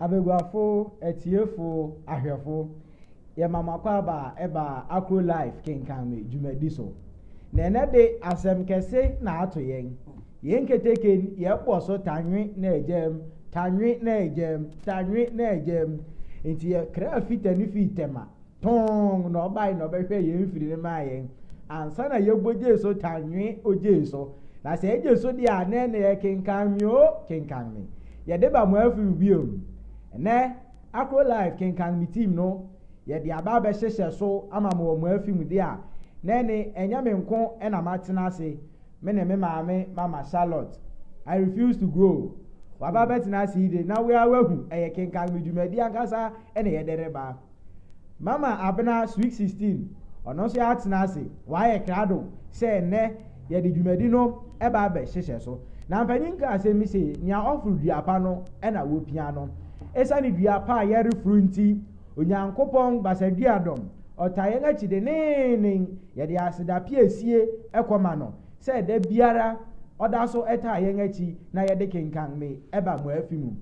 Abegwafo etiefo ahwefo ye mama kwaba eba Akro life Kenkan me dwumadi so na ene de asem kese na ato yen keteke ye kpo so tanwe na ejem tanwe na ejem enti ye kra fitani fitema ton na obai na obehwe ye mfiri ne ma yen ansa na ye gboje so tanwe oje so na se eje so dia na ye Kenkan me ye de ba mo afiri biom ne Akro life Kenkan mi team no ye de aba be hyehye so ama mo afim dia na ne enya me nko na matena ase me ne me maame mama Charlotte I refuse to grow waba betena ase de na we awahu eye Kenkan mi dwumadi ankasa ene ye dereba mama abena sweet 16 ono so ya tena ase wa ye krado se ne ye de dwumadi no e ba be hyehye so na mpanyin ka ase mi se nia ofuru duapa no na wo pia no esa ni duapa ye refuru nti onyankopon basaduadom otaye nga chide nene ye de aseda piesie ekoma no se de biara oda so etaye nga chi na ye de Kenkan me eba mo afimu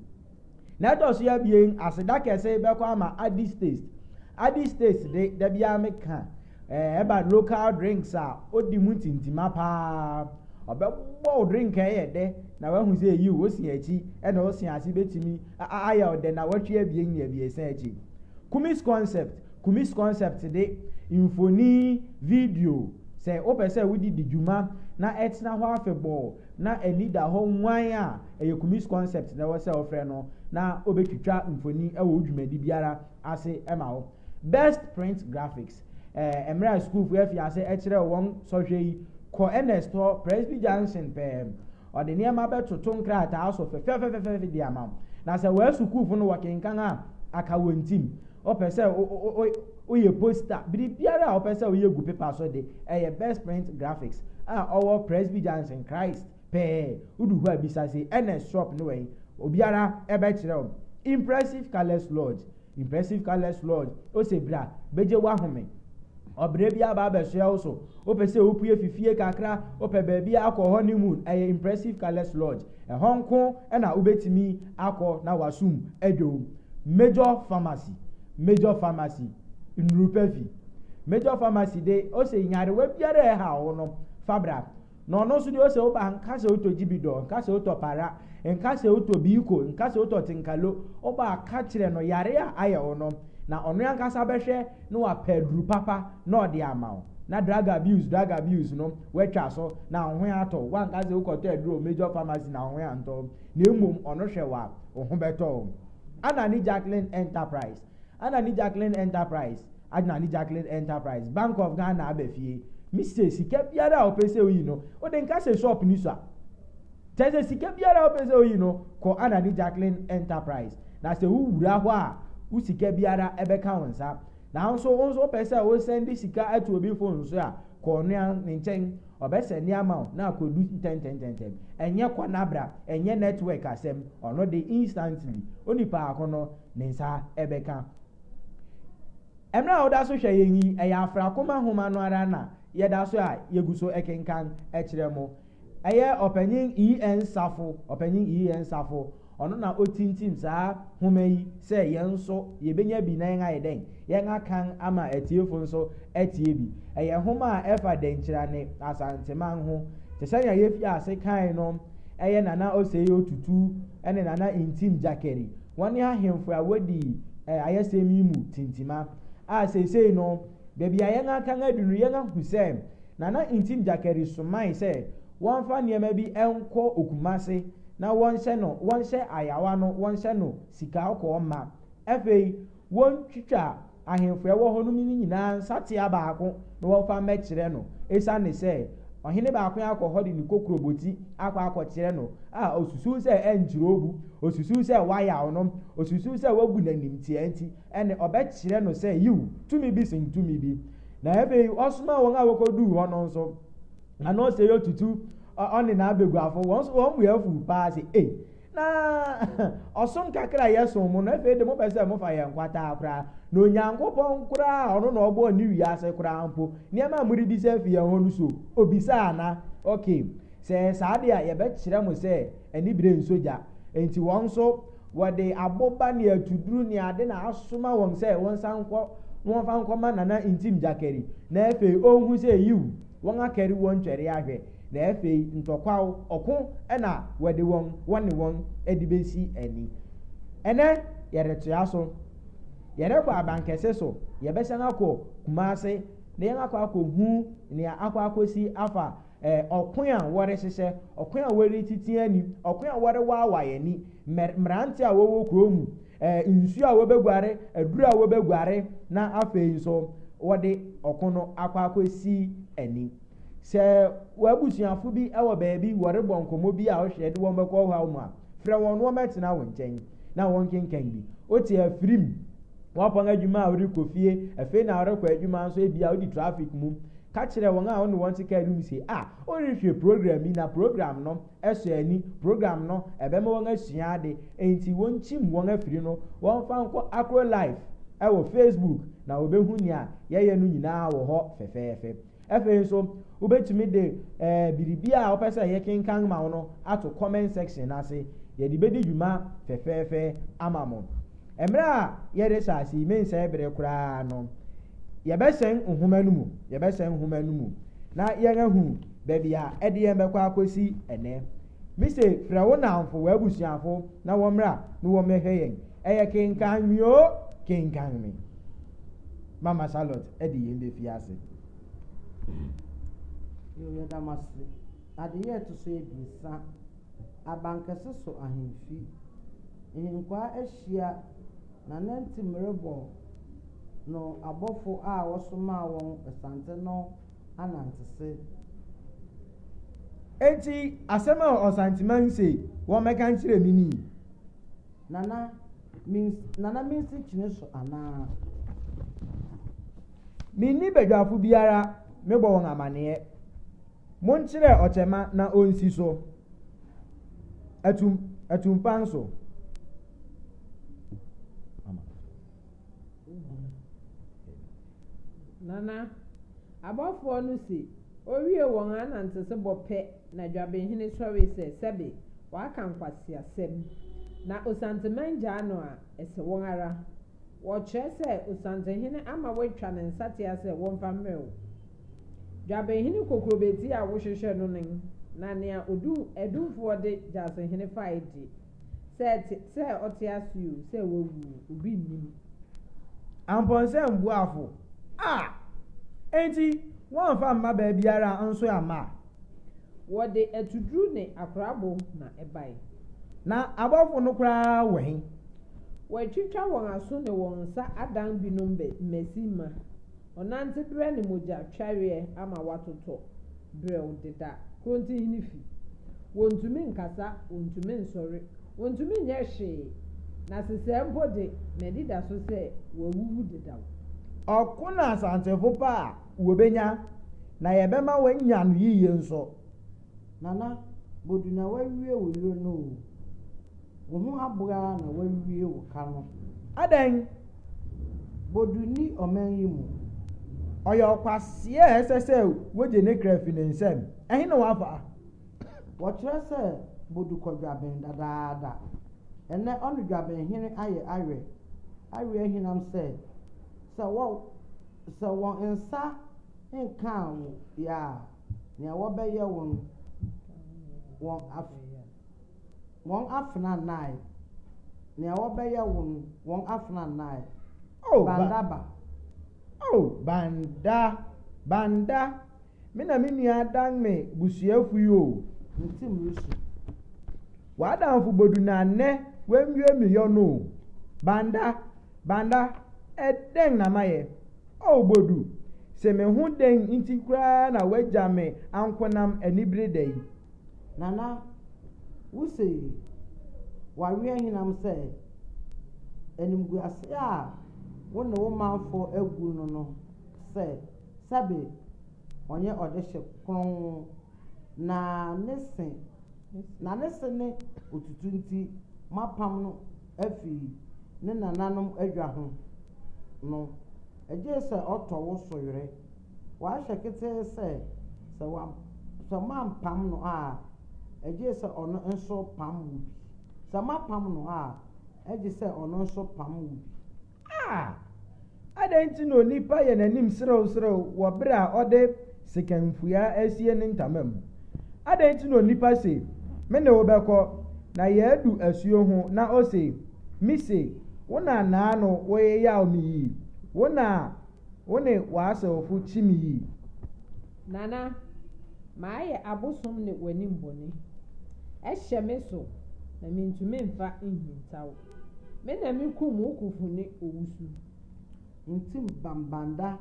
na do so ya bien aseda kese be kwa ama adi state de bia me ka eba local drinks a odi mutintima pa obebo drink ye de na wahu se yi wo si achi e na wo si ase betimi aya ode na watwe abien ya biesa achi Kumis concept de infoni video say opese we di djuma na etna ho afebo na anida ho nwan a eye Kumis concept na wo say ofre no na obetwitwa infoni e wo djumadi biara ase ema ho best print graphics emra school fu afia ase e kire won sohwe yi ko Ernesto Presby Junction pem ode ne ma betoto nkrata aso fe di ama na se we school fu no wo Kenkan a aka wontim opese oye poster biara opese oye gu paper so de best print graphics our Presby Junction Christ pe udu hu abisa say NS shop no way obiara ebe kire impressive colors lodge o se bra beje wa home obre bia ba be so so opese opue fifie kakra ope ba bia akọ honeymoon impressive colors lodge honko na ubetimi akọ na wasum edo major pharmacy nrupefi major pharmacy de o se nyare we biara ha wo no fabra no no so de o se o ba nka se o to jibido nka se o to para nka se o to biiko nka se o to tinkalo o ba ka kire no yare a aye wo no na onu anka sa behwe no wa pedru papa no de amawo na drug abuse no we twa so na ho ato wan ka se o ko to edro major pharmacy na ho anto na emom onu hwe wa ho beto Anani Jacqueline Enterprise Bank of Ghana abefie Mr. Sika biara opese oyi no o de nka se shop ni so a tese sika biara opese oyi no ko Anani Jacqueline Enterprise na se wura ho a usika biara ebeka wonsa na nso opese o send sika atu obi phone so a ko no nchen obese ni ama na akodu 10 enye kwanabra enye network asem ono de instantly onipa akono nensa ebeka emra oda so hwe yenyi eya Afrakoma homa no ara na ye da so a yeguso Kenkan ekire mo eye opanyin en safo ono na otintim saa homa yi se yenso yebenya bi na yen ayeden yen akan ama etiefo nso etie bi eye homa a efa denkyira ne asanteman ho te sanya yefi ase kan no eye nana oseye otutu ene nana intim jakeri woni ahemfo a wodi ayesemi mu tintima a sesei no bebi ayen akan adunu yen ahusem nana intim jakeri sumai se won fa niema bi enko okumase na won hye ayawa no won hye no sika akọ ma efei won twitwa ahemfo ewo ho no mi nyina nsate abaako no won fa mekire no esa ne se ohene baako akọ ho de ni kokroboti akọ kire no osusu se enjirobu osusu se waya ono osusu se wagu nanim tianti ene obekire no se you tumi bi na efei osuma won awokodu ho no nso na no se yotutu oni na abegwafo won mu afu pa se na osom kakra yeso mu na efe de mo pese mo fa ye nkwata akra na onyankopon kura ono na ogbo ni wi ase kura ampo niam muri bi se fi ye ho so obisa na okay se saade a ye be kire mo se ani bire nsoja enti won so wɔde aboba ne atuduru ne ade na asoma wɔn sɛ wɔn san kɔ wɔn fa nkɔma nana ntim jakari na afei ohun sɛ yiw wɔn akari wɔn twɛre ahwɛ na afei ntɔkwaw ɔko ɛna wɔde wɔn ne wɔn adi besi ani ɛnɛ yɛretoa so yɛrekɔ abankɛse so yɛbɛsan akɔ Kumase na yɛn akɔ hu nea akɔsi afa ɔko a wɔrehyehyɛ ɔko a wɔretiti ani ɔko a wɔrewaawa yɛn ni mmerante a wɔwɔ kurom nsuo a wɔbɛguare aduru a wɔbɛguare na afei nso wɔde ɔko no akɔsi ani sɛ wɔabusuafo bi wɔ baabi wɔrebɔ nkɔmmɔ bi a ɔhwɛ de wɔn bɛkɔ hɔ mu a frɛ wɔn na wɔmɛtena wɔn nkyɛn na wɔn kenkan bi ote afirim wɔpɔn adwuma a wɔrekɔ fie afei na wɔrekɔ adwuma nso ebia wɔde traffic mu ka kyerɛ wɔn a wɔne wɔn te kaa mu sɛ wɔrehwɛ program bi na program no ɛsɔ ani program no ɛbɛma wɔn asua ade enti wɔn kyim wɔn afiri no wɔn fa nkɔ Akro live ɛwɔ Facebook na wɔbɛhu nea yɛyɛ no nyinaa wɔ hɔ fɛfɛɛfɛ afei nso wobɛtumi de biribi a wɔpɛ sɛ yɛkenkan ma wo no ato comment section ase yɛde bɛdi dwuma fɛfɛɛfɛ ama mo mmerɛ a yɛde hyɛ ase mensɛ berɛ koraa no yɛbɛhyɛn nhoma no mu na yɛn ahu baabi a ɛde yɛn bɛkɔ akɔsi ɛnɛ mise frɛ wo namfo w'abusuafo na wɔmmra na wɔmmɛhwɛ yɛn ɛyɛ kenkan mi o kenkan mi Mama Charlotte ɛde yɛn bɛfi ase yɛda mase adeɛ ɛto so ebisa abankɛse so ahemfi nkwaa ahyia na nanti mmerebɔ no abɔfo a wɔsoma wɔn asante no anantese enti asɛm a ɔsanteman se wɔn mɛka nkyerɛ mi ni nana minsi kyene so anaa minni badwafo biara mebɔ wɔn amaneɛ monkyerɛ ɔkyɛma na ɔnsi so atumpan so nana abɔfoɔ no si owie wɔn anantese bɔ pɛ na dwabɛhene sɔre sɛ sɛbe waka nkwasiasɛm na osanteman gyaa no a ɛsɛ wɔn ara wɔkyerɛ sɛ osantehene ama wɔatwa ne nsatea sɛ wɔmfa mmerɛw dwabɛhene kokrobeti a wohwehwɛ no ne na nea ɛdumfoɔ de gyasehene fae di sɛ ɔte asio sɛ wawu obi nnim ampɔnsɛ mbuafo enti wɔmfa mma baabiara nso ama wɔde atuduru ne akorabo na ɛbae na abɔfo no koraa wɔ he wɔatwitwa wɔn aso ne wɔn nsa adan binom mmasi ma ɔnante berɛ ne mogya twareɛ ama watotɔ berɛw deda krontihene fi wɔntumi nkasa wɔntumi nsɔre wɔntumi nyɛ hwee na sesɛɛ mpo de medida so sɛ wɔawuwu dedaw ɔko na asantefo pa a wɔbɛnya na yɛbɛma wɔanya no yiye nso nana bodu na wawie wo yuro no wo ho aboa na wawie wo ka no adɛn bodu ni ɔman yi mu ɔyɛ ɔkwaseɛ a ɛsɛ sɛ wogye ne kra fi ne nsɛm ɛhe na wafa wɔkyerɛ sɛ bodu kɔdwaben dadaada ɛnɛ ɔno dwabenhene ayɛ awerɛ hinam sɛ wɔn nsa nkaa wo yɛ a nea wɔbɛyɛ wɔn afena nnae nea wɔbɛyɛ wɔn afena nnae banda me na me nua dan me busuafu yi o ntim rusu wadamfo bodu na nnɛ wamwie meyɔ no banda ɛdɛn na mayɛ bodu sɛ me ho dɛn nti koraa na wagya me ankonam anibere da yi nana wuse wawe hinam sɛ animguase a wo ne wo manfo agu no sɛ sabe ɔnyɛ ɔdehye kron na ne se ne otutu nti mapam no afi ne nananom adwa ho no ɛgye sɛ ɔtɔ wo so yere wahyɛ ketee sɛ mampam no a ɛgye sɛ ɔno nso pam wo bi sɛ mapam no a ɛgye sɛ ɔno nso pam wo bi adɛn nti na onipa yɛ n'anim serew wɔ bere a ɔde sekamfua asie ne ntama mu adɛn nti na onipa se me ne wo bɛkɔ na yɛadu asuo ho na ɔse mise wo na naa no woyeyaw me yi wo ne w'asawfo kyi me yi nana maayɛ abosom ne w'anim bɔne ɛhyɛ me so na mentumi mfa nhintaw me na mekum wo kufu ne owusu nti bambanda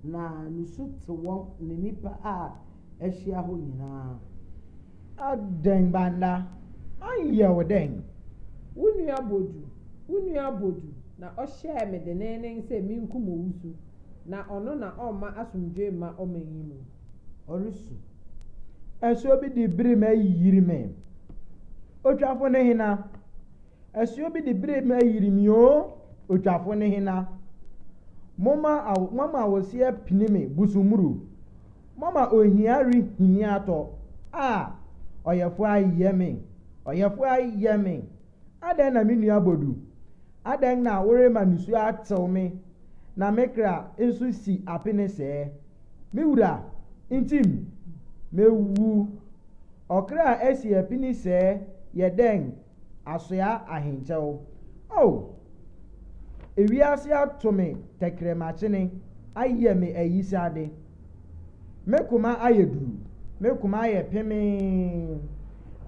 na nusu te wɔn ne nipa a ahyia hɔ nyinaa adɛn banda ayɛ wo dɛn wo nua bodu na ɔhyɛɛ me denenen sɛ menkum owusu na ɔno na ɔmma asomdwoe ma ɔma yi mu ɔresu asuo bi de bere ma yiri me otwafo ne hena asuo bi de bere ma yiri me o otwafo ne hena mama awosie pini me busumuru mama ohia rehini atɔ ɔyɛfo ayɛ me adɛn na me nua bodu adɛn na worema nusu atew me na me kra nso si apene sɛɛ me wura ntim mewu ɔkra asi apini sɛɛ yɛdɛn asoa ahenkyɛw ewiase ato me tɛkrɛmakyene ayɛ me ayisade me koma ayɛ duru me koma ayɛ pemee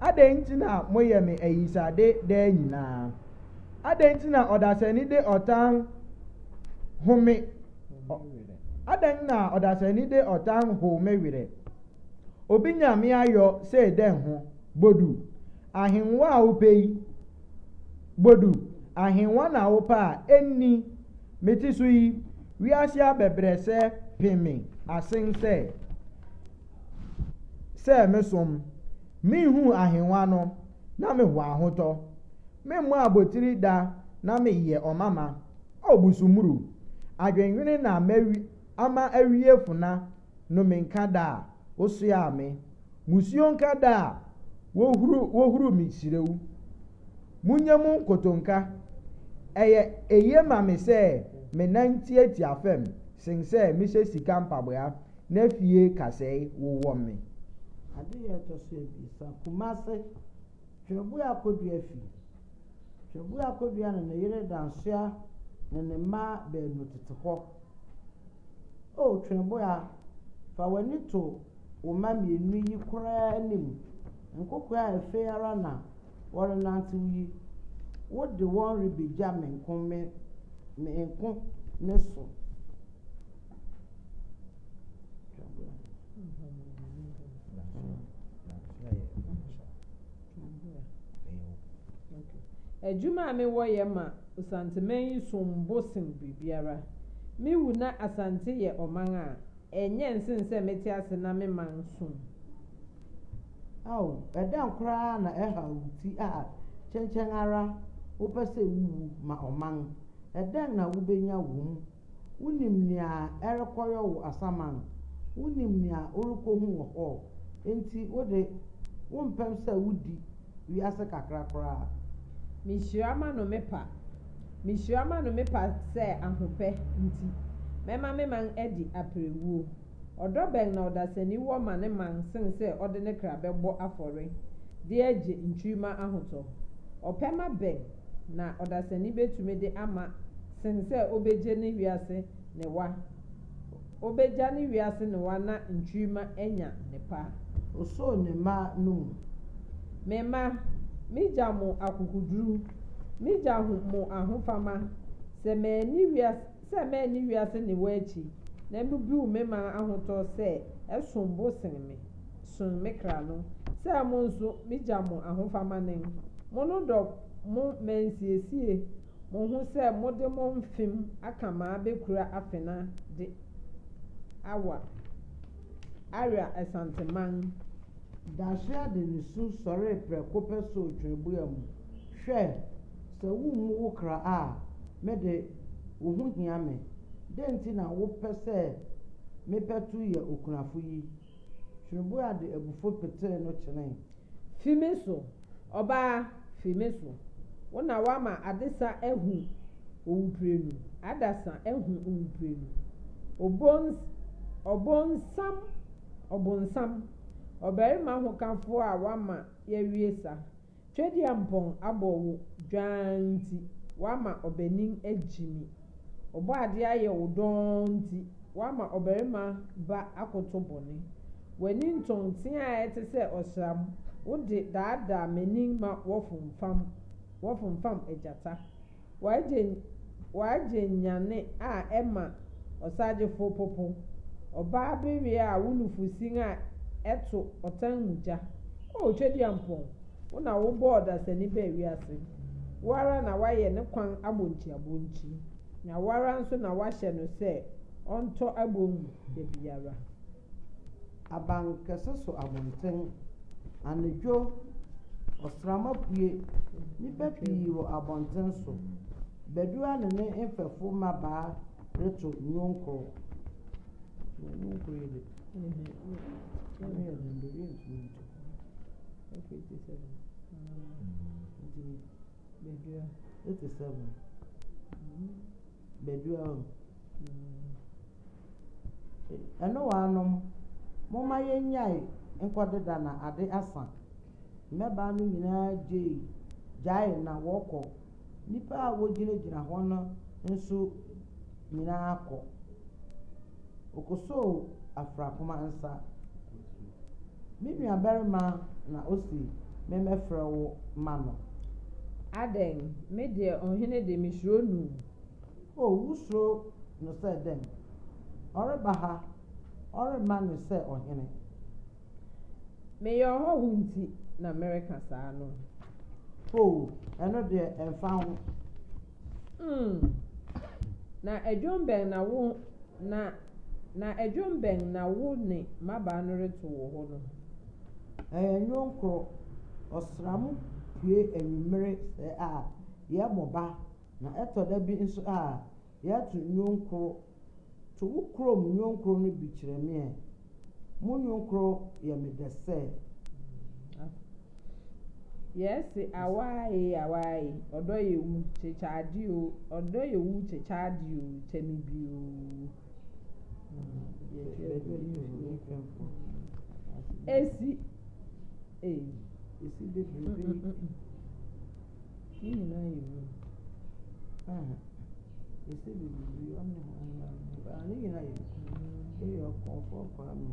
adɛn nti na moyɛ me ayisade daa nyinaa adɛn nti na ɔdasani de ɔtan home adɛn na ɔdasani de ɔtan ho me werɛ obi nya me ayɔ sɛ dɛn ho bodu ahenwa a wopɛ yi bodu ahenwa na wopɛ a ɛnni mete so yi wiase abɛbrɛ sɛ peme asen sɛ mesom menhu ahenwa no na mehɔ ahotɔ memmɔ abotiri da na meyɛ ɔmama busumuru adwenwene na ama awie funa no menka da a wosoa me musuo nka da a wohuru me hyirewu munya mu nkotonka eye ma me sɛ me nantiatia fam sen sɛ mehyɛ sika mpaboa na fie kasɛe wowɔ me ade yɛ tɔ so ebisa kumase twɛbu akodua fi twɛbu akodua no ne yere dansoa ne ne mma baanu tete hɔ twɛbu a fa w'ani to wo mma mmienu yi koraa anim nkokɔ a efe ara na wɔrenantew yi wode wɔn rebegya me nko me so adwuma a mewɔ yɛ ma osanteman yi som bo sen biribiara mewu na asante yɛ ɔman a ɛnyɛ nsen sɛ mete ase na me man som ɛdan koraa na ɛha wo ti a kyɛnkyɛn ara wopɛ sɛ wuwu ma ɔman ɛdan na wobɛnya wo mu wonim nea ɛrekɔyɔ wo asaman wonim nea ɔrekɔhu wɔ hɔ enti wompɛm sɛ wodi wiase kakra koraa mehyia ma no mepa sɛ ahopɛ nti mɛma me man adi aperewuo ɔdɔ bɛn na ɔdasani wɔ ma ne man sen sɛ ɔde ne kra bɛbɔ afɔre de agye ntwima ahotɔ ɔpɛ ma bɛn na ɔdasani bɛtumi de ama sen sɛ obɛgya ne wiase ne wa na ntwima anya ne pa osoo ne ma no mema migya mo akokoduru migya mo ahofama sɛ mani wiase ne wɔ akyi na mebiw me ma ahotɔ sɛ ɛsom bo sen me kra no sɛ mo nso migya mo ahofama ne mo no dɔ mo mansiesie mo ho sɛ mode mo mfem aka maa bɛkura afena de awa asanteman dasoa de ne su sɔre prɛko pɛ so twɛbua mu hwɛ sɛ wommu wo kra a mede wo ho hia me dɛn nti na wopɛ sɛ mepɛto yɛ okunafo yi twɛbua de abufo petee no kyerɛn fi me so ɔbaa fi me so wona wama adesa ehu owuprenu adasa ehu owuprenu obonsam obarima hokanfo a wama yawie sa twedi ampon abowo dwanti wama obanin agimi obo ade aye wodonti wama obarima ba akoto bone wani ntonten a ete se osram wode daada manin ma wofumfam ejata waje nyane a ema osaje fo popo oba bewe a wunufusin a eto otanmuja o twedi ampon wona wo board asani ba wiase wara na waye ne kwan abonchi na wara nso na wahye no se onto abonmu de biara abankese so abonten anadwo osrama pue nipa pii wo abonten so bedua ne mfefo maba reto nyonkro ile bedua eno wanom moma yenyai nkodeda na ade asa meba no nyina jai na woko nipa a wogina ho no nso nyina akọ okoso Afrakoma nsa minua berma na osi memefrɛ wo mano aden me de ohene de misro nu o wusro no sɛ dem oreba ha orema no sɛ ohene me yo ho hunti na America saa no o eno de emfa ho na edwomben na wo na edwomben na wo ne maba no reto wo ho no nyonkro osram pue enwumere se a ye moba na etoda bi nso a ye to nyonkro to ukrom nyonkro no bi kire me mu nyonkro ye me de se yes awai odo ye wu chechadi o odo ye wu chechadi o chemibi o esi bebe ni na yiwu esi bebe ani na yiwu yo konfo kwa mi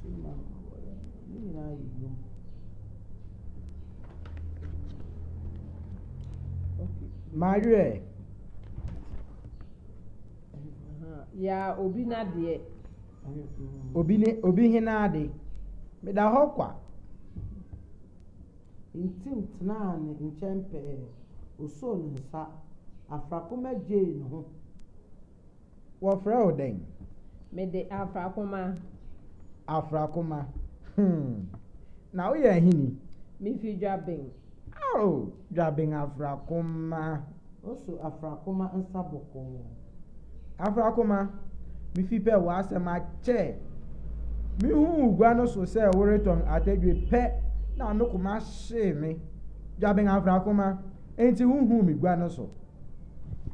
sima ni na yiwu Marie ya obi na de obi hina ade me da ho kwa ntim tena ne nchempe oso ne nsa Afrakoma je no ho wo frɛ o den me de Afrakoma na wo ye hini mi fi dwaben dwaben Afrakoma oso Afrakoma nsa boko Afrakoma mi fi pe wa asem a che mi hu gwa no so se wo return atadwe pe na no kuma hye me dwaben Afrakoma enti hu mi gwa no so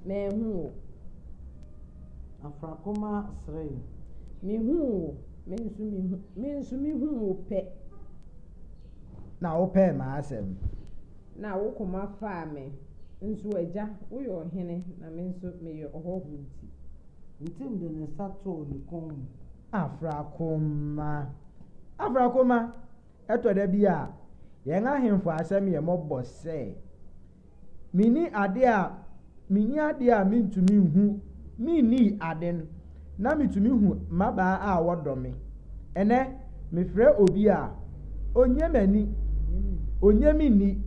me hu Afrakoma sre mi hu mi hu pe na wo pe ma asem na wo kuma fa me nso agya wo yo hene na me nso me yo ohohu ntim de ne sato ne kon Afrakoma eto da bi a ye nga hemfo asem ye mobɔ se mini ade a mintumi hu mini aden na mitumi hu maba a wodome ene me frɛ obi a onyemani onyemini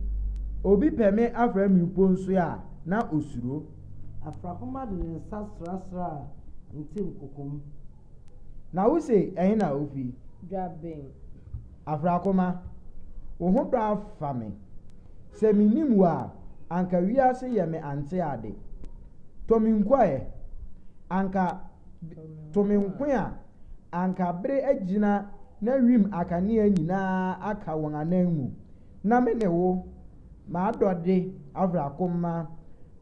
obi pɛme afra mi ponso a na osuro Afrakoma de ne nsa srasra ntim kokom na wo se ɛhin na ofi dwaben Afrakoma wo ho dɔ afa me sɛ minim wa anka wiase yɛ me ante ade tominkwae anka tominko a anka bere agina na wim akane nyinaa aka wɔn anan mu na me ne wo ma dɔde Afrakoma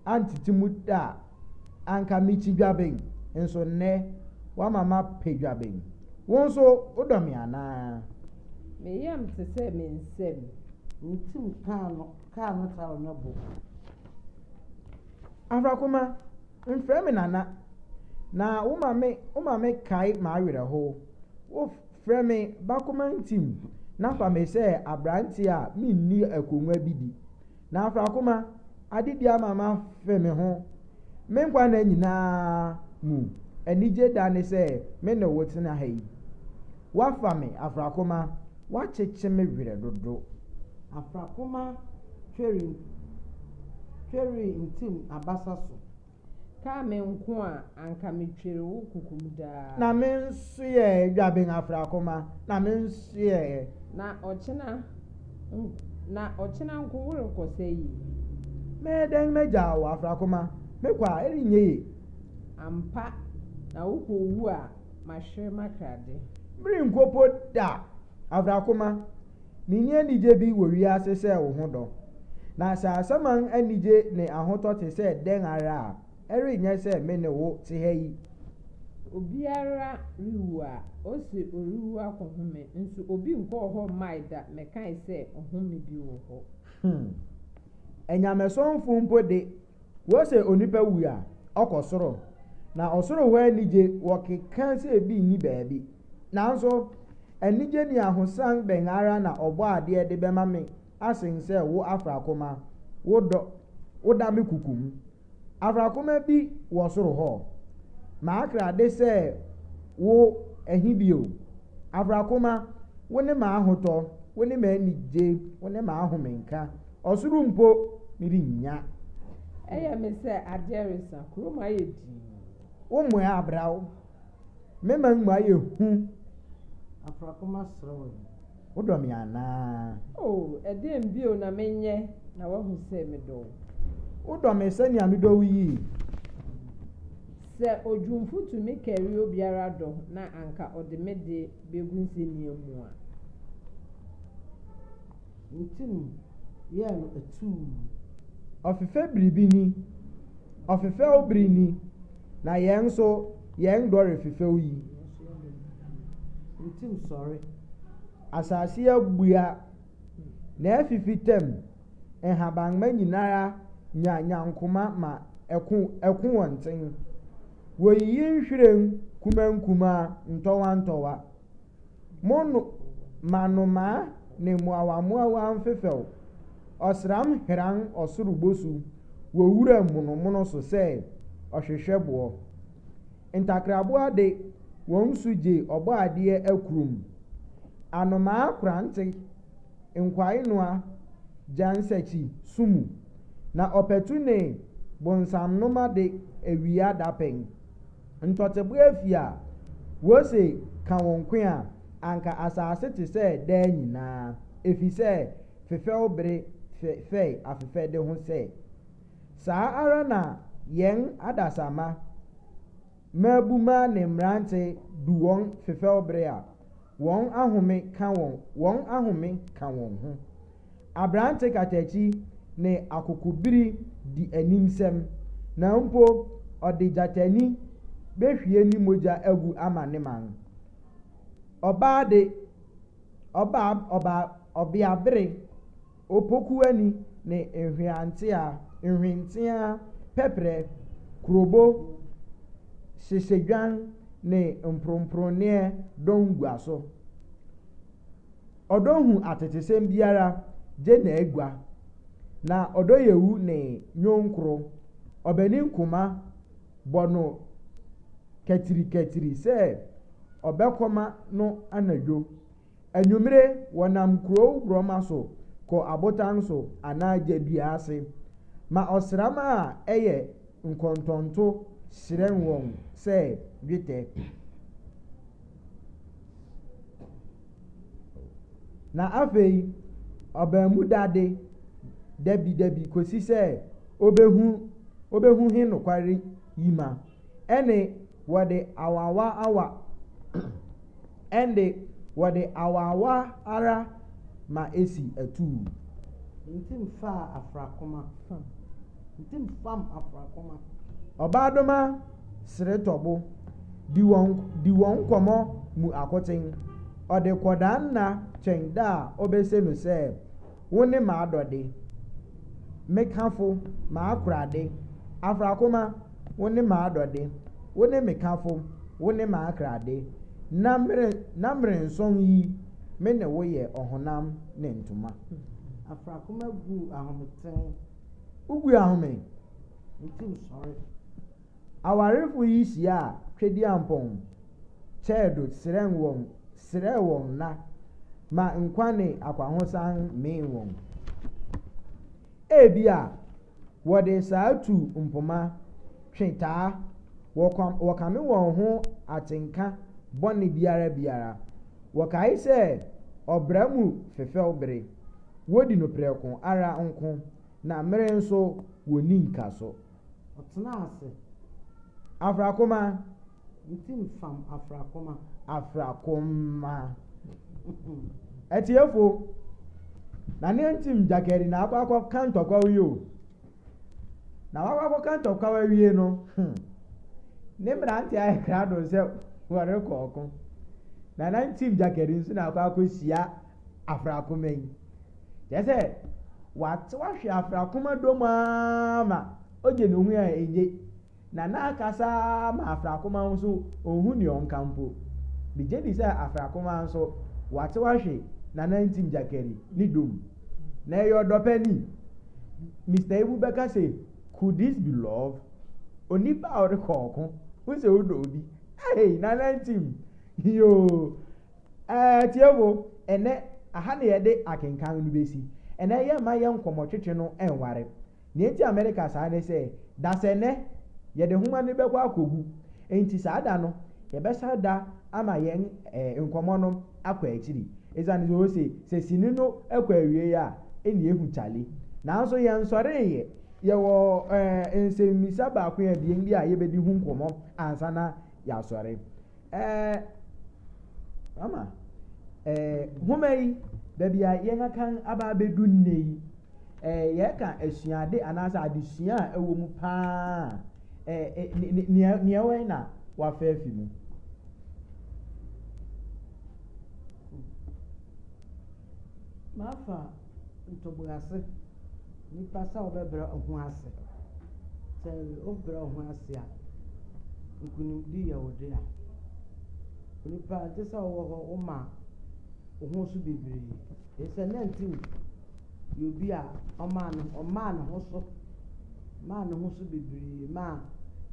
antitimu da anka michi dwaben nso nnɛ wa mama pe dwaben won so odomi ana me yam te sɛ me nsɛm ntim kaa no ta no bo Afrakoma mfrɛ me nana na wo mame kai ma awere ho wo frɛ me bakoma ntim na fa me sɛ abranti a minni akonwa bi di na Afrakoma adidi amama fɛ me ho me nkwa na nyinaa mu anigye da ne sɛ me ne wo tena ha yi wafa me Afrakoma wakyekye me werɛ dodo Afrakoma tweri ntim abasa so kaa me nko a anka me twere wo kukum daa na me nso yɛ dwaben Afrakoma na me nso yɛ na ɔkyena nko worekɔ sɛ yi mɛdɛn mɛgya wɔ Afrakoma mekɔ a ɛrenyɛ ye ampa na wokɔ owu a mahwere makrade mmiri nkopo da Afrakoma menni anigye bi wɔ wiase sɛ wo ho dɔ na sɛ asɛman anigye ne ahotɔ te sɛ dɛn ara a ɛrenyɛ sɛ me ne wo te ha yi obiara rewu a ɔsi ɔrewu akɔhome nso obi nkɔɔ hɔ mmae da mɛkae sɛ ɔhome bi wɔ hɔ ɛnyamesɔmfo mpo de wɔsɛ onipa wu a ɔkɔ soro na ɔsoro hɔ anigye wɔkeka sɛ ebi nni baabi nanso anigye ne ahosan bɛn ara na ɔbɔ adeɛ de bɛma me asen sɛ wo Afrakoma woda me kukum Afrakoma bi wɔ soro hɔ maakrade sɛ wo ahi bio Afrakoma wo ne ma ahotɔ wo ne ma anigye wo ne ma ahomenka ɔsoro mpo merennya ɛyɛ me sɛ adeɛ resa kurom ayɛ dii wo mmoa abrawo mema mmu ayɛ hu Afrakoma serew wodɔ me anaa ɛdeɛn bio na menyɛ na wahu sɛ medɔ wodɔ me sɛnea medɔ wo yie sɛ odwumfo tumi kɛre obiara dɔ na anka ɔde me de bɛgu nsɛnniɛ mu a ntim yɛ no atuu ɔfefɛ biribi ni ɔfefɛ obiri ni na yɛn nso yɛn dɔre fefɛw yi ntim sɔre asase abua na afifi tam nhabanma nyinara nyankoma ma ɛko wɔn nten wɔyiyi nhwiren kumankuma ntɔwa mono manomaa ne mmoawa mfefɛw ɔsram heran ɔsoro bosu wɔwura monomono so sɛ ɔhwehwɛ boɔ ntakraboa de wɔn so gye ɔbɔ adeɛ akurum anomaa korante nkwae noa gyansakyi sumu na ɔpɛtu ne bonsamnoma de awia dapɛn ntɔteboa fi a wɔse ka wɔn kwe a anka asase te sɛ daa nyinaa ɛfiri sɛ fefɛw bere fɛfɛe afefɛde ho sɛ saa ara na yɛn adasama mabuma ne mmerante du wɔn fefɛw bere a wɔn ahome ka wɔn ho aberante katakyi ne akokobiri di animsɛm na mpo ɔde gyatani bɛhwie ni mogya agu ama ne man ɔbeabere opokuani ne nhwentea pɛprɛ kurobo hyehyɛdwan ne mpromproneɛ dɔngua so ɔdɔhu atetesɛm biara gye na agua na ɔdɔyɛwu ne nyonkoro ɔbɛni nkoma bɔ no katirikatiri sɛ ɔbɛkɔma no anadwo anwummere wɔnam kurow borɔma so kɔ abotan so anaa gyadua ase ma ɔsram a ɛyɛ nkɔntɔnto hyerɛn wɔn sɛ dwetɛ na afei ɔbaamu dade dabi kɔsi sɛ obɛhu he nokware yi ma ɛne wɔde awaawa ara ma esi atuu ntim fa Afrakoma ntim fam Afrakoma Obadoma sere tobo di won komo mu akoten ode kodan na chenda obese no se woni ma adode mekafo ma akrade Afrakoma woni ma adode woni mekafo woni ma akrade namre nson yi me ne wo ye ohonam ne ntoma Afrakoma gu ahomten ugu ahome ntim sorry awarefu yi sia twedi ampon chedo sere won na ma nkwane akwahosan me won ebia wode saatu mpoma tweta wakame won ho atenka boni biara wakai se obramu fefew bere wodi no preko ara nko na mere nso woni nka so otena ase Afrakoma ntim fam Afrakoma etiefo na ne ntim jakeri na akwa kantokwa wiyo na akwa kantokwa wiye no ne mranti ay krado se wore kokon na ntim jakeri nso na akwa sia Afrakoma yi jese watwahwe Afrakoma domama oje no hu a enye na akasa ma Afrakoma nso ohun ni onkampo bije di se Afrakoma nso watwahwe na ntim jakeri ni dom na yodopani Mr. Ebubeka say could this be love onipa ore kokon who say odo obi hey na ntim yo tiewo ene aha na yede akenkan no besi ene ye ma ye nkomotwetwe no enware na enti America saa ne say dasene yede huma ne bekwa akogu enti saa da no ye besa da ama ye nkomo no akwa akiri ezane zo se sini no akwa awie ya eni ehu chale na nso ye nsore ye wo ensemisa ba akwa bie ndi a ye bedi hu nkomo ansa na ya sore mama humei bebia ye ngakan aba bedu nnei ye ka asuade anasa adesua ewo mu pa ni we na wa fafi mu mafa ntobugase nipa sa obebra ho ase se obra ho ase a nkunimdi ya wode a nipa te sa wo ho ma ho su bebre ese nanti yobi a oma no ho so ma no ho su bebre ma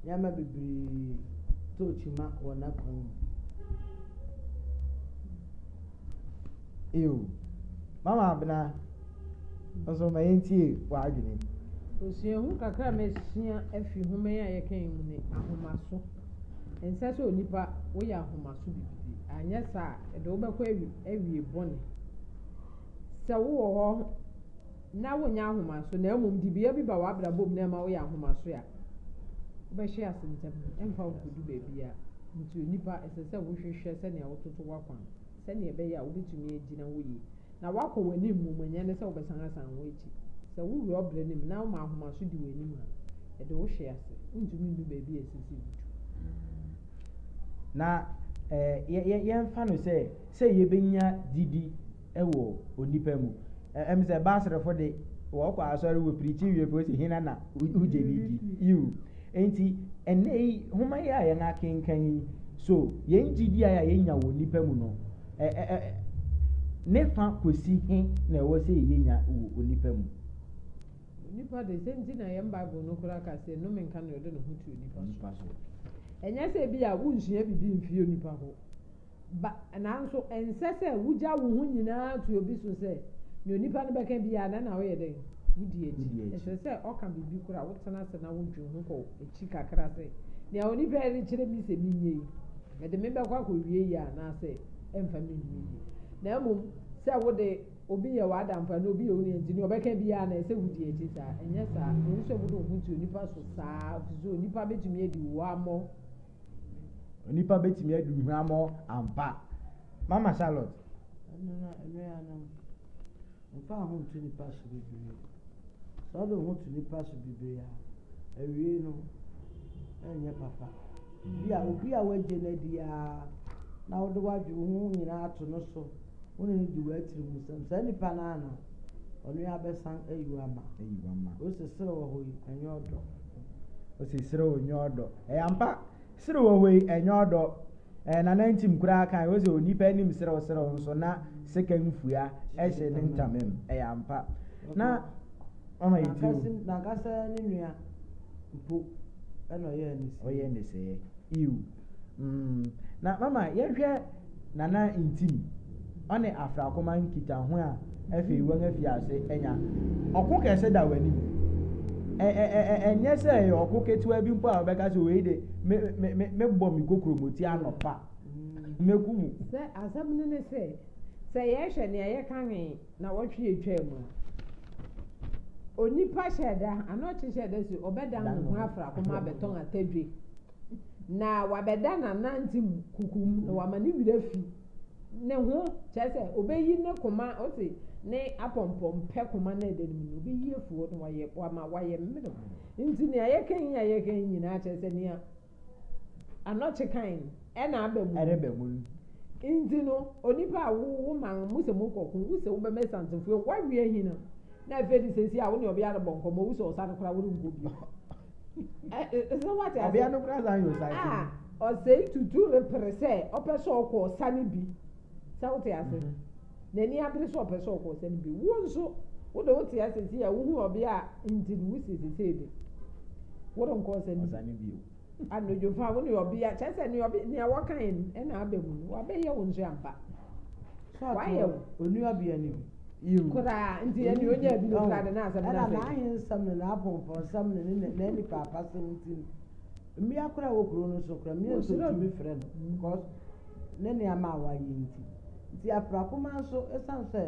yama bebre tochima wona kon mama abna oso ma yenti wa adwene osiehu kakra mesia afi home ya yekan mu ne ahomaso ense so onipa wo ya ahomaso bibidi anya sa de wo bekọ awie bone se wo ho na wo nya ahomaso na emum di bia bi ba wa abra bom na ma wo ya ahomaso ya wo be hye asentem emfa wo kodu bebia nti onipa esese wo hwehwe se ne wo toto wakwan se ne be ya wo bitumi agina wo yi na wakọ wani mmumanya ne se wo besan asan wo echi se wo wi obre nim na wo ma ahomaso di wani mu a de wo hye ase ntumi ndu bebi esisi na ye mfa no se ye benya didi ewo onipa mu se basrefo de wo kwa asori wo prichi wie po se hina na uje ni di you enti enei homa ya ye na kenkan so ye njidi ya ye nya wo onipa mu no ne fa kosi hin na wo se ye nya wo onipa mu onipa de senti na ye Bible no kura ka se no menka no de no hutu onipa so enya se bi a wunsua bibi mfie onipa ho ba na nso ensese wugya wo hu nyina to obi so se ne onipa no beka bi a na wo ye de wudi echi ese oka bibi kura wo tena se na wo dwe ho ko echi kakra se ne onipa eri kire mi se minye me de me bekwa ko wie ya na se emfa mi nwie na emum se wo de obi ye wa adamfa na obi ye oni enti ne obeka bi a na ese wudi echi sa enye sa nso wo do hu to onipa so sa so onipa betumi edi wo amo onipa betimi adu hwamo ampa mama Charlotte mfa ho ntu nipa so bebree so ɔde ho tu nipa so bebree a awie no ɛnyɛ papa obi a wagye no adi na wode wadwe ho nyinaa ato no so wone ne di watiri mu sɛm saa nipa no ano ɔno yɛ abɛsan ayiwa ama osesere wɔ hɔ yi ɛnyɛ ɔdɔ osesere wɔ nyɛ ɔdɔ ɛyampa sere wɔ hɔ yi ɛnyɛ ɔdɔ na nantim koraa kan wo sɛ onipa anim serew nso na seka mfua ɛhyɛ ne ntamam ɛyampa na mama yi ti na nkasa ne nua mpo ɛna ɔyɛ ne sɛ iw na mama yɛhwɛ nana ntim ɔne Afrakoma nkita ho a afei wɔn afi ase ɛnya ɔko kɛse da w'anim ɛnyɛ sɛ ɔko ketewa bi mpo a ɔbɛka sɛ wei de mebɔ me kokromoti anɔpa meku mu sɛ asɛm no ne sɛ yɛhwɛ nea yɛka nwe na wɔtwe etwa mu onipa hyɛ da ana ɔkye hyɛ da si ɔbɛdan ne ho Afrakoma abɛtɔn atadwe na wabɛda nanantim kukum na wama ne wira fi ne ho kyerɛ sɛ obɛyi ne koma ɔte ne apɔmpɔm pɛ koma na ɛda no mu obɛyi afuo no wayɛ mmere nti nea yɛkan nyinaa kyerɛ sɛ nea anɔkye kan ɛna aba mu nti no onipa a wo man mu sɛ mu kɔko wo sɛ wobɛmɛ santefoɔ wawie hina na afei de sɛsi a wo ne ɔbea no bɔ nkɔmmɔ wo sɛ ɔsa no koraa wo nkɔ bi ɛsɛ wate ase ɔbea no koraa san yɛ ɔsa ɔsɛi tutu repere sɛ ɔpɛ sɛ ɔkɔ ɔsa no bi sɛ wote ase n'ani abere sɛ ɔpɛ sɛ ɔkɔ ɔsa no bi wo nso wode wote ase si a wohu ɔbea a nti no wo sesesei de wode nkɔ ɔsa no bi anodwofa wo ne ɔbea kyerɛ sɛ nea wɔkan ɛna aba mu no wabɛyɛ wo nso ampa wayɛ wo onuabea no koraa nti ɛne onya bi no koraa de na asɛm na ɛna n'ahe nsɛm ne n'apɔmpɔ nsɛm ne n'anipa apasɛm nti mmea koraa wɔ kuro no so koraa mmea nso tumi frɛ no because ne nneɛma a wayɛ nti Afrakoma nso ɛsan sɛ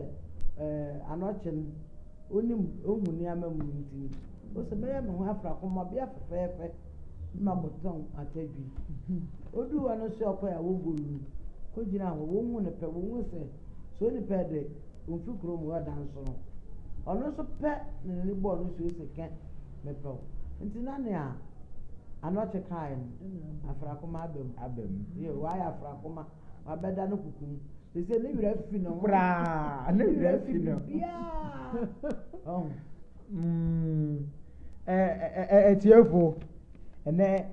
anɔkye no ohu nneɛma mu nti ɔsɛ bɛyɛ me ho Afrakoma bea fɛfɛɛfɛ ma bɔtɔn atadwi odu hɔ no so ɔkɔ a wɔbɔ lu kɔgyina hɔ wɔhu ne pɛ wɔhu sɛ so ne pɛ de ɔmfi kurom ɔda nso no ɔno nso pɛ ne n'ani bɔɔ no so ɛsɛ kɛ mepɛw nti na nea anɔkye kae no Afrakoma aba mu yɛ wayɛ Afrakoma wabɛda no kukum sɛ ne werɛ fi no koraa ne werɛ fi no ɛtiefo ɛnɛ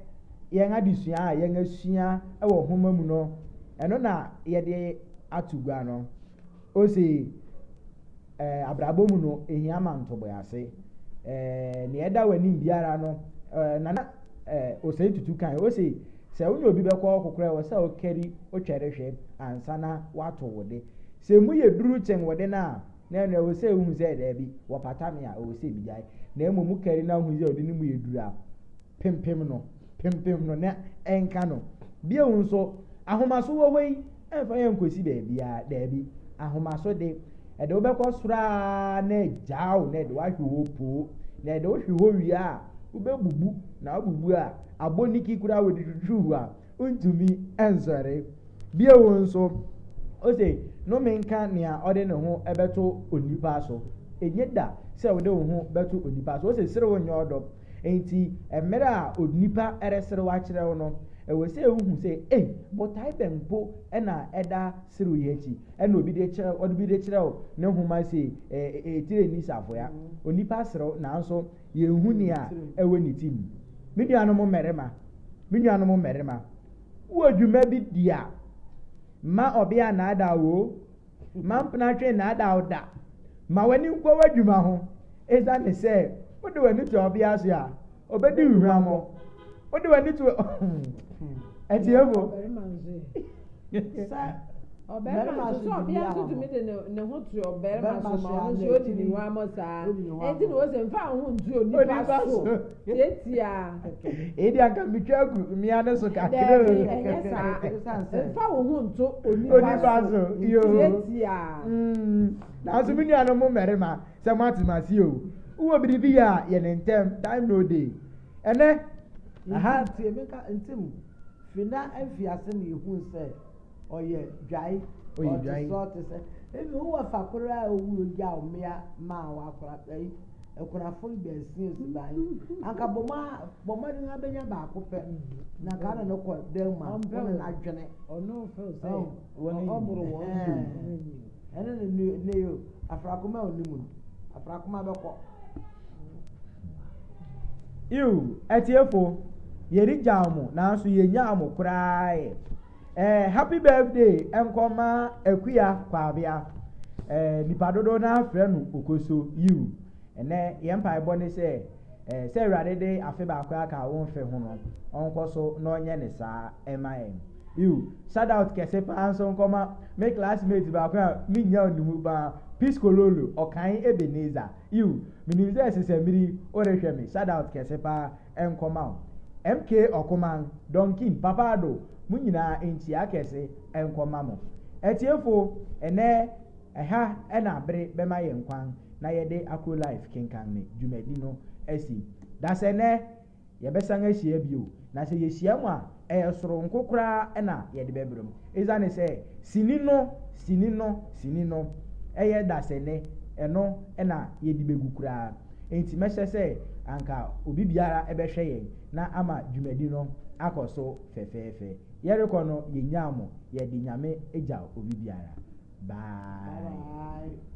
yɛn adesua a yɛn asua ɛwɔ homa mu no ɛno na yɛde ato gua no ose abrabɔ mu no ehia ma ntɔbɔyase ne ɛda w'anim biara no nana osei tutu kan ose sɛ wone obi bɛkɔ kokora wɔ sɛ wokɛri wotwɛre hwɛ ansa na wato wode sɛ mu yɛ duru kyɛn wode no a na ɛno ɛwɔ sɛ wohu sɛ daabi wɔpata me a ɛwɔ sɛ bigyae na mmom mu kɛri na wohu sɛ wode no mu yɛ duru a pempem no na ɛnka no bio nso ahomaso wɔ hɔ yi ɛmfa yɛ nkosi baabiaa daabi ahomaso de ɛde wobɛkɔ soraa na agyaw na ɛde wahwe hɔ poo na ɛde wohwe hɔ wie a wobɛbubu na wobubu a abɔniki koraa wɔde twitwiw a wontumi ɛnsɔre bio nso ose nome nka nea ɔde ne ho ɛbɛto onipa so ɛnyɛ da sɛ wode wo ho bɛto onipa so ose sere wo nyɛ ɔdɔ enti mmerɛ a onipa ɛresere wakyerɛ wo no ɛwɔ sɛ wohu sɛ bɔtae bɛmpo ɛna ɛda sere wo yɛ akyi ɛna ɔde bi de kyerɛ wo ne homa sɛ ɛtire ni safoa onipa serew nanso yɛnhu nea ɛwɔ ne tim me nuanom mmarima wo adwuma bi di a ma ɔbea naada wo ma mpena twe naada wo da ma w'ani nkɔ w'adwuma ho ɛsiane sɛ wode w'ani to ɔbea so a ɔbɛdi nhwamɔ wode w'ani to ɛtiefo ɔbɛrima so ɔbea so tumi de ne ho to ɔbɛrima so ma ɔno so odi ne nwamɔ saa enti na wɔsɛ mfa ho ntu onipa so tietia ɛdi anka metwa agu mmea no so kakra ɛnyɛ saa mfa wo ho nto onipa so tietia nanso me nuanom mo mmarima sɛ moatemase o wowɔ biribi a yɛ ne ntɛm time no day ɛnɛ aha tie meka ntim fina afiase ne yɛhu sɛ ɔyɛ dwae oye dwan so to say ebi who wa fakora owu oja omia ma wa akora ei ekuna fo be sin osiban anka boma de na benya ba akopɛ na ka na no kɔ dem ma on na adwene ono fe say woni oburu wo ene ne yo Afrakoma onimu Afrakoma bɛkɔ iu etiefo yeri jamu na so yenyamu krai happy birthday enkoma akuya kwabia nipa dodo na afre nu okoso iu ene yempa ibone se awurade de afe ba akwa ka won fe ho no onko so na onye ne saa emaen iu shout out kese pa anso nkoma me classmate ba akwa mi nya onimu ba peace kololo okan ebeneza iu minimize sesemiri orehwe me shout out kese pa enkoma MK Okoman Donkin Papado munyina enti akese enkoma mo etiefo ene eha ena bere bema ye nkwan na yede Akro life Kenkan me dwumadi no asi dasene ye besan ahia bio na se ye hia mu a soro nkokora ena yede bebrom ezane se sinino eye dasene eno ena yedi begukura enti mehye se anka obi biara ebehwe yen na ama dwumadi no akoso fefefe yereko no yenyamo yedi nyame eja obi biara bye